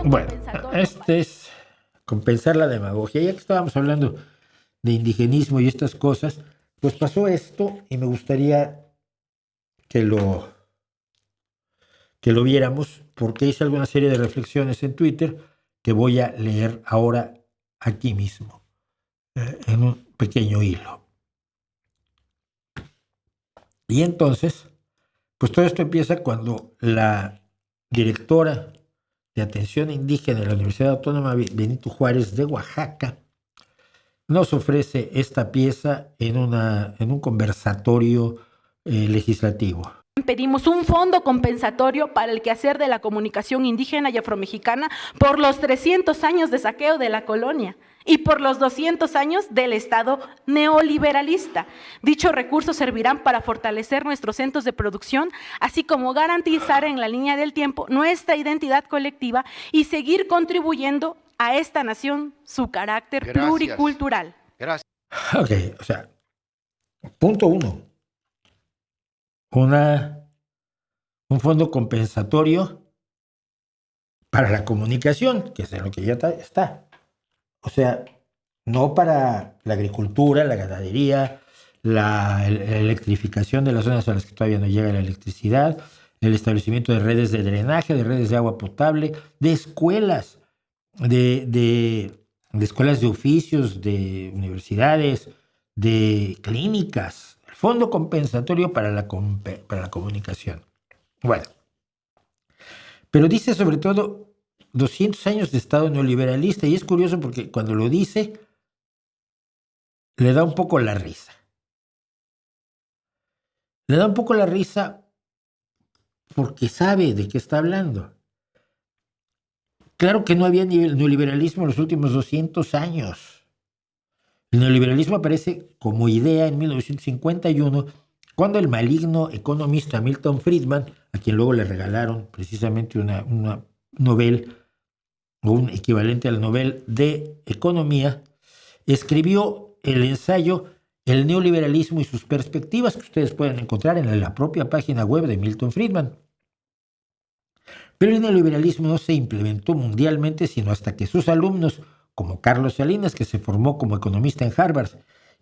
Bueno, este es compensar la demagogia. Ya que estábamos hablando de indigenismo y estas cosas, pues pasó esto y me gustaría que lo viéramos porque hice alguna serie de reflexiones en Twitter que voy a leer ahora aquí mismo, en un pequeño hilo. Y entonces, pues todo esto empieza cuando la directora de Atención Indígena de la Universidad Autónoma Benito Juárez de Oaxaca nos ofrece esta pieza en un conversatorio legislativo. Pedimos un fondo compensatorio para el quehacer de la comunicación indígena y afromexicana por los 300 años de saqueo de la colonia y por los 200 años del Estado neoliberalista. Dichos recursos servirán para fortalecer nuestros centros de producción, así como garantizar en la línea del tiempo nuestra identidad colectiva y seguir contribuyendo a esta nación su carácter pluricultural. Gracias. Ok, o sea, punto uno. Un fondo compensatorio para la comunicación, que es en lo que ya está. O sea, no para la agricultura, la ganadería, la electrificación de las zonas a las que todavía no llega la electricidad, el establecimiento de redes de drenaje, de redes de agua potable, de escuelas, de escuelas de oficios, de universidades, de clínicas. El fondo compensatorio para la comunicación. Bueno, pero dice sobre todo 200 años de Estado neoliberalista, y es curioso porque cuando lo dice le da un poco la risa. Le da un poco la risa porque sabe de qué está hablando. Claro que no había neoliberalismo en los últimos 200 años. El neoliberalismo aparece como idea en 1951, cuando el maligno economista Milton Friedman, a quien luego le regalaron precisamente una Nobel o un equivalente al Nobel de Economía, escribió el ensayo El neoliberalismo y sus perspectivas, que ustedes pueden encontrar en la propia página web de Milton Friedman. Pero el neoliberalismo no se implementó mundialmente sino hasta que sus alumnos, como Carlos Salinas, que se formó como economista en Harvard,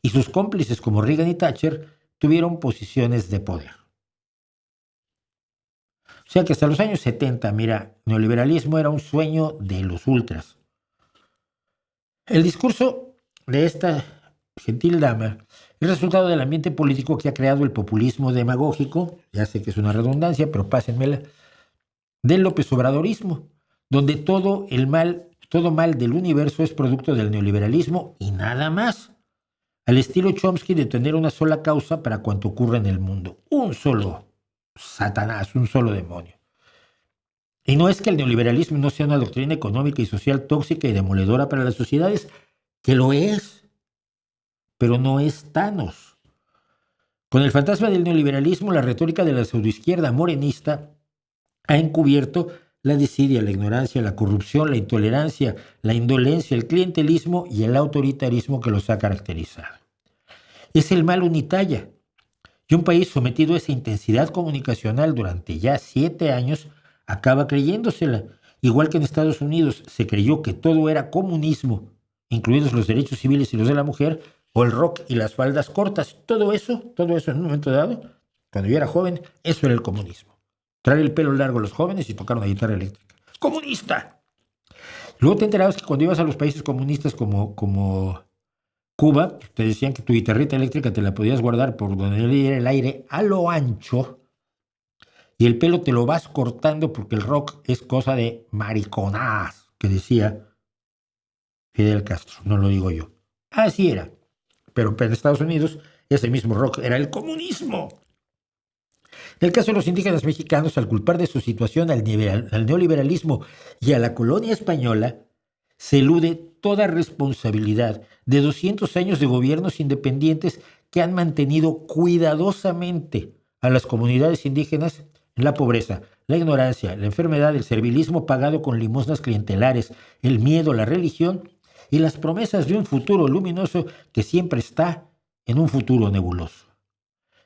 y sus cómplices como Reagan y Thatcher, tuvieron posiciones de poder. O sea que hasta los años 70, mira, neoliberalismo era un sueño de los ultras. El discurso de esta gentil dama es resultado del ambiente político que ha creado el populismo demagógico, ya sé que es una redundancia, pero pásenmela, del López Obradorismo, donde todo mal del universo es producto del neoliberalismo y nada más, al estilo Chomsky de tener una sola causa para cuanto ocurre en el mundo, un solo Satanás, un solo demonio. Y no es que el neoliberalismo no sea una doctrina económica y social tóxica y demoledora para las sociedades, que lo es, pero no es Thanos. Con el fantasma del neoliberalismo, la retórica de la pseudoizquierda morenista ha encubierto la desidia, la ignorancia, la corrupción, la intolerancia, la indolencia, el clientelismo y el autoritarismo que los ha caracterizado. Es el mal unitalla. Y un país sometido a esa intensidad comunicacional durante ya 7 años acaba creyéndosela. Igual que en Estados Unidos se creyó que todo era comunismo, incluidos los derechos civiles y los de la mujer, o el rock y las faldas cortas. Todo eso en un momento dado, cuando yo era joven, eso era el comunismo. Traer el pelo largo a los jóvenes y tocar una guitarra eléctrica. ¡Comunista! Luego te enterabas que cuando ibas a los países comunistas como Cuba, te decían que tu guitarrita eléctrica te la podías guardar por donde le diera el aire a lo ancho y el pelo te lo vas cortando porque el rock es cosa de mariconás, que decía Fidel Castro, no lo digo yo. Así era. Pero en Estados Unidos ese mismo rock era el comunismo. En el caso de los indígenas mexicanos, al culpar de su situación al neoliberalismo y a la colonia española, se elude toda responsabilidad de 200 años de gobiernos independientes que han mantenido cuidadosamente a las comunidades indígenas en la pobreza, la ignorancia, la enfermedad, el servilismo pagado con limosnas clientelares, el miedo, la religión y las promesas de un futuro luminoso que siempre está en un futuro nebuloso.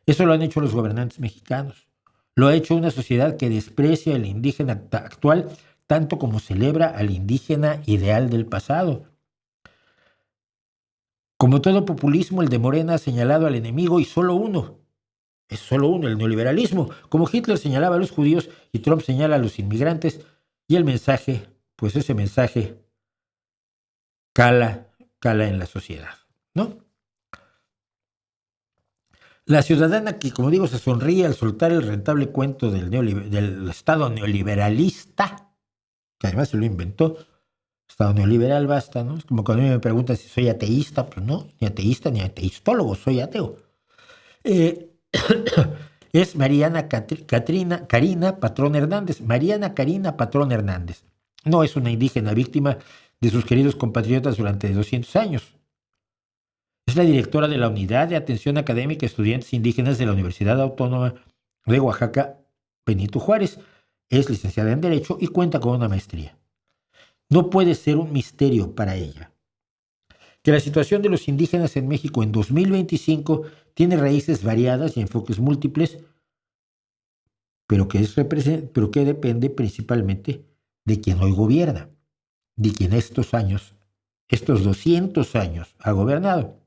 Eso lo han hecho los gobernantes mexicanos. Lo ha hecho una sociedad que desprecia al indígena actual tanto como celebra al indígena ideal del pasado. Como todo populismo, el de Morena ha señalado al enemigo y solo uno. Es solo uno, el neoliberalismo. Como Hitler señalaba a los judíos y Trump señala a los inmigrantes. Y el mensaje, pues ese mensaje cala en la sociedad, ¿no? La ciudadana que, como digo, se sonríe al soltar el rentable cuento del Estado neoliberalista, que además se lo inventó. Estado neoliberal basta, ¿no? Es como cuando a mí me preguntan si soy ateísta, pues no, ni ateísta ni ateistólogo, soy ateo. Es Mariana Karina Patrón Hernández. Mariana Karina Patrón Hernández. No es una indígena víctima de sus queridos compatriotas durante 200 años. Es la directora de la Unidad de Atención Académica a Estudiantes Indígenas de la Universidad Autónoma de Oaxaca, Benito Juárez. Es licenciada en Derecho y cuenta con una maestría. No puede ser un misterio para ella que la situación de los indígenas en México en 2025 tiene raíces variadas y enfoques múltiples, pero que depende principalmente de quien hoy gobierna, de quien estos 200 años ha gobernado.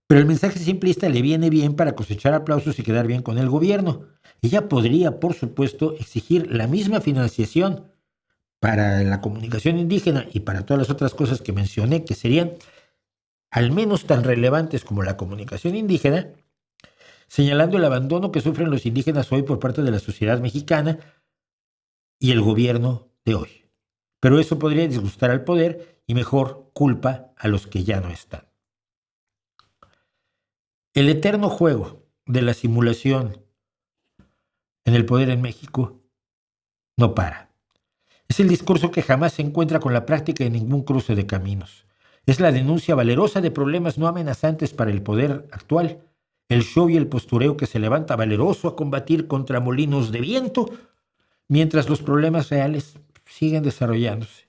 Pero el mensaje simplista le viene bien para cosechar aplausos y quedar bien con el gobierno. Ella podría, por supuesto, exigir la misma financiación para la comunicación indígena y para todas las otras cosas que mencioné, que serían al menos tan relevantes como la comunicación indígena, señalando el abandono que sufren los indígenas hoy por parte de la sociedad mexicana y el gobierno de hoy. Pero eso podría disgustar al poder y mejor culpa a los que ya no están. El eterno juego de la simulación en el poder en México no para. Es el discurso que jamás se encuentra con la práctica en ningún cruce de caminos. Es la denuncia valerosa de problemas no amenazantes para el poder actual. El show y el postureo que se levanta valeroso a combatir contra molinos de viento, mientras los problemas reales siguen desarrollándose.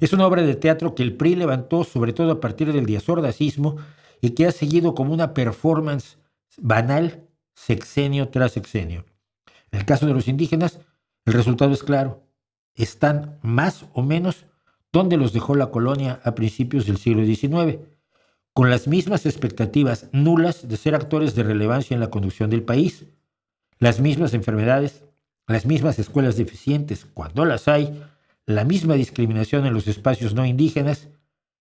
Es una obra de teatro que el PRI levantó sobre todo a partir del diazordacismo y que ha seguido como una performance banal sexenio tras sexenio. En el caso de los indígenas, el resultado es claro. Están más o menos donde los dejó la colonia a principios del siglo XIX, con las mismas expectativas nulas de ser actores de relevancia en la conducción del país, las mismas enfermedades, las mismas escuelas deficientes cuando las hay, la misma discriminación en los espacios no indígenas,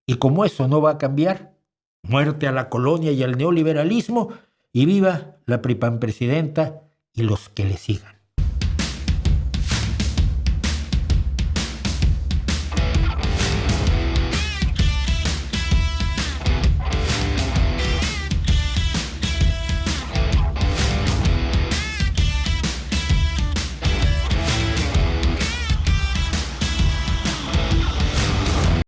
y como eso no va a cambiar, muerte a la colonia y al neoliberalismo, y viva la PRIPAN presidenta y los que le sigan.